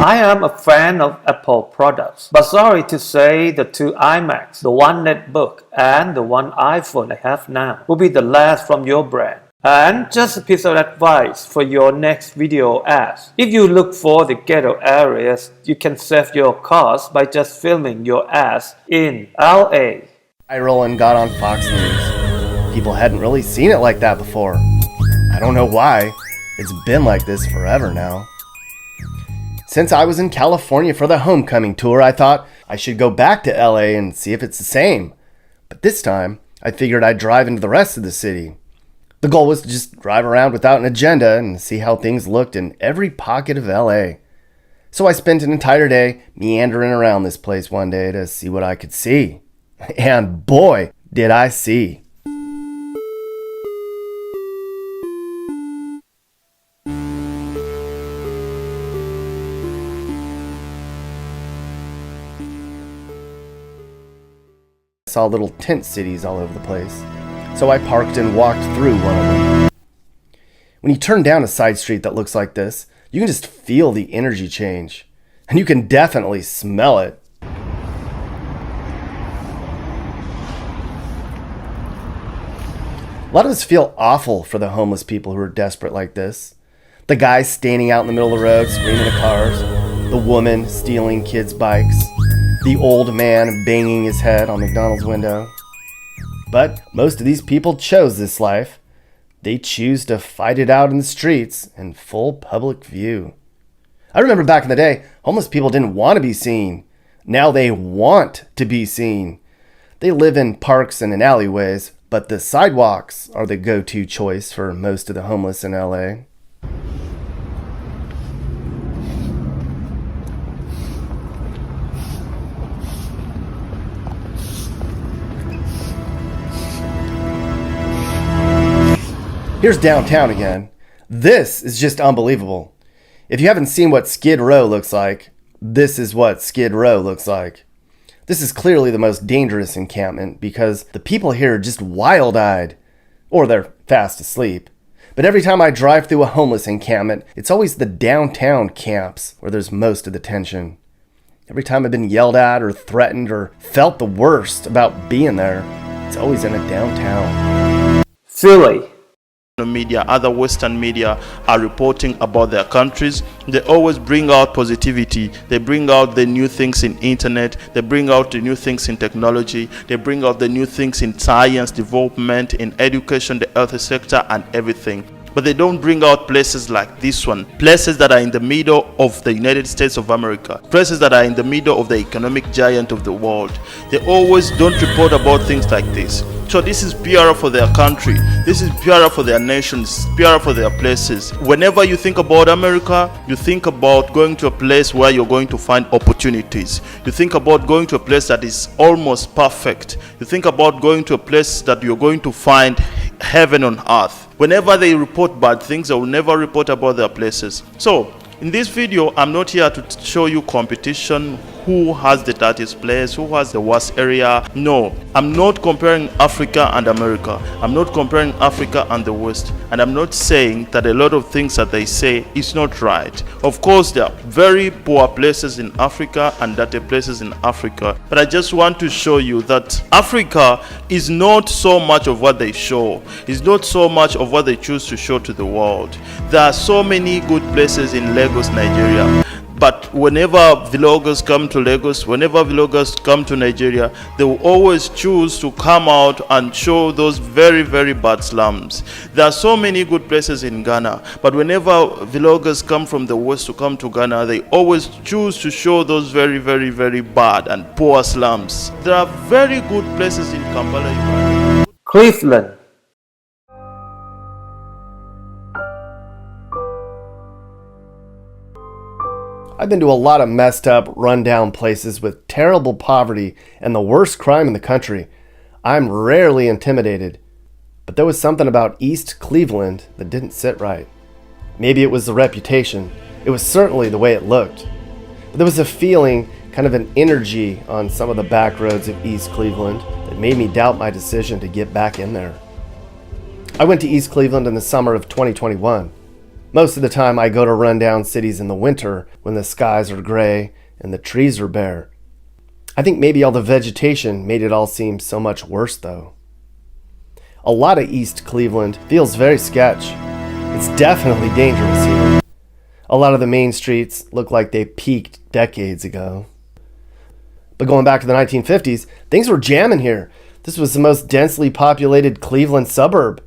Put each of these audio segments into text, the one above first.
I am a fan of Apple products, but sorry to say the two iMacs, the one netbook and the one iPhone I have now, will be the last from your brand. And just a piece of advice for your next video ads. If you look for the ghetto areas, you can save your cost by just filming your ads in LA. Viral and got on Fox News. People hadn't really seen it like that before. I don't know why. It's been like this forever now. Since I was in California for the homecoming tour, I thought I should go back to LA and see if it's the same. But this time, I figured I'd drive into the rest of the city. The goal was to just drive around without an agenda and see how things looked in every pocket of LA. So I spent an entire day meandering around this place one day to see what I could see. And boy, did I see. I saw little tent cities all over the place, so I parked and walked through one of them. When you turn down a side street that looks like this, you can just feel the energy change, and you can definitely smell it. A lot of us feel awful for the homeless people who are desperate like this. The guys standing out in the middle of the road screaming at cars, the woman stealing kids' bikes, the old man banging his head on McDonald's window. But most of these people chose this life. They choose to fight it out in the streets in full public view. I remember back in the day, homeless people didn't want to be seen. Now they want to be seen. They live in parks and in alleyways, but the sidewalks are the go-to choice for most of the homeless in LA. Here's downtown again. This is just unbelievable. If you haven't seen what Skid Row looks like, this is what Skid Row looks like. This is clearly the most dangerous encampment because the people here are just wild-eyed, or they're fast asleep. But every time I drive through a homeless encampment, it's always the downtown camps where there's most of the tension. Every time I've been yelled at or threatened or felt the worst about being there, it's always in a downtown. Philly. Media, other Western media are reporting about their countries. They always bring out positivity. They bring out the new things in internet. They bring out the new things in technology. They bring out the new things in science, development, in education, the health sector, and everything. But they don't bring out places like this one, places that are in the middle of the United States of America, places that are in the middle of the economic giant of the world. They always don't report about things like this. So this is PR for their country, this is PR for their nations, PR for their places. Whenever you think about America, you think about going to a place where you're going to find opportunities. You think about going to a place that is almost perfect. You think about going to a place that you're going to find heaven on earth. Whenever they report bad things, they will never report about their places. So in this video, I'm not here to show you competition, who has the dirtiest place, who has the worst area. No, I'm not comparing Africa and America. I'm not comparing Africa and the West. And I'm not saying that a lot of things that they say is not right. Of course, there are very poor places in Africa and dirty places in Africa. But I just want to show you that Africa is not so much of what they show. It's not so much of what they choose to show to the world. There are so many good places in Lagos, Nigeria. But whenever vloggers come to Lagos, whenever vloggers come to Nigeria, they will always choose to come out and show those very, very bad slums. There are so many good places in Ghana, but whenever vloggers come from the West to come to Ghana, they always choose to show those very, very, very bad and poor slums. There are very good places in Kampala, Uganda. Cleveland. I've been to a lot of messed up, run-down places with terrible poverty and the worst crime in the country. I'm rarely intimidated. But there was something about East Cleveland that didn't sit right. Maybe it was the reputation. It was certainly the way it looked. But there was a feeling, kind of an energy on some of the back roads of East Cleveland that made me doubt my decision to get back in there. I went to East Cleveland in the summer of 2021. Most of the time I go to rundown cities in the winter when the skies are gray and the trees are bare. I think maybe all the vegetation made it all seem so much worse though. A lot of East Cleveland feels very sketch. It's definitely dangerous here. A lot of the main streets look like they peaked decades ago. But going back to the 1950s, things were jamming here. This was the most densely populated Cleveland suburb.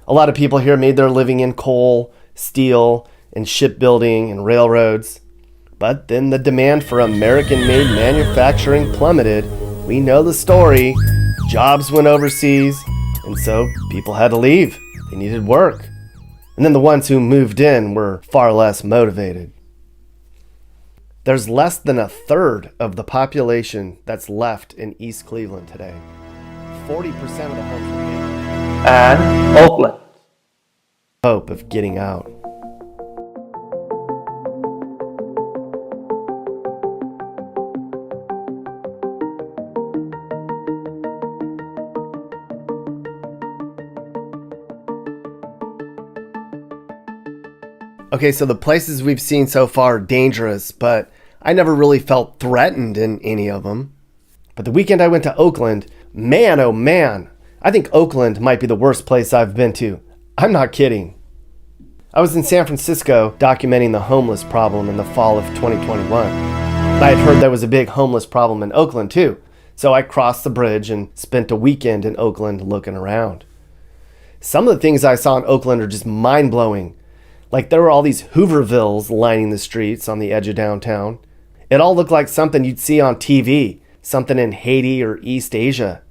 A lot of people here made their living in coal, steel, and shipbuilding and railroads. But then the demand for American-made manufacturing plummeted. We know the story. Jobs went overseas, and so people had to leave. They needed work. And then the ones who moved in were far less motivated. There's less than a third of the population that's left in East Cleveland today. 40% of the homes were vacant. And Oakland. Hope of getting out. Okay, so the places we've seen so far are dangerous, but I never really felt threatened in any of them. But the weekend I went to Oakland, man, oh man, I think Oakland might be the worst place I've been to. I'm not kidding. I was in San Francisco documenting the homeless problem in the fall of 2021. I had heard there was a big homeless problem in Oakland too, so I crossed the bridge and spent a weekend in Oakland looking around. Some of the things I saw in Oakland are just mind-blowing. Like there were all these Hoovervilles lining the streets on the edge of downtown. It all looked like something you'd see on TV, something in Haiti or East Asia.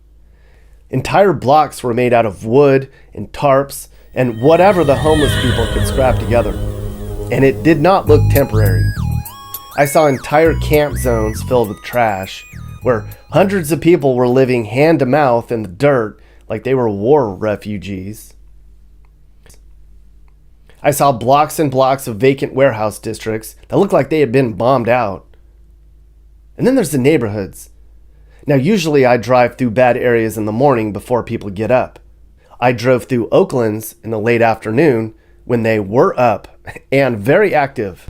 Entire blocks were made out of wood and tarps and whatever the homeless people could scrap together. And it did not look temporary. I saw entire camp zones filled with trash, where hundreds of people were living hand to mouth in the dirt like they were war refugees. I saw blocks and blocks of vacant warehouse districts that looked like they had been bombed out. And then there's the neighborhoods. Now usually I drive through bad areas in the morning before people get up. I drove through Oakland's in the late afternoon when they were up and very active.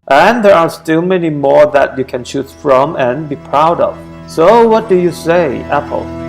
And there are still many more that you can choose from and be proud of. So what do you say, Apple?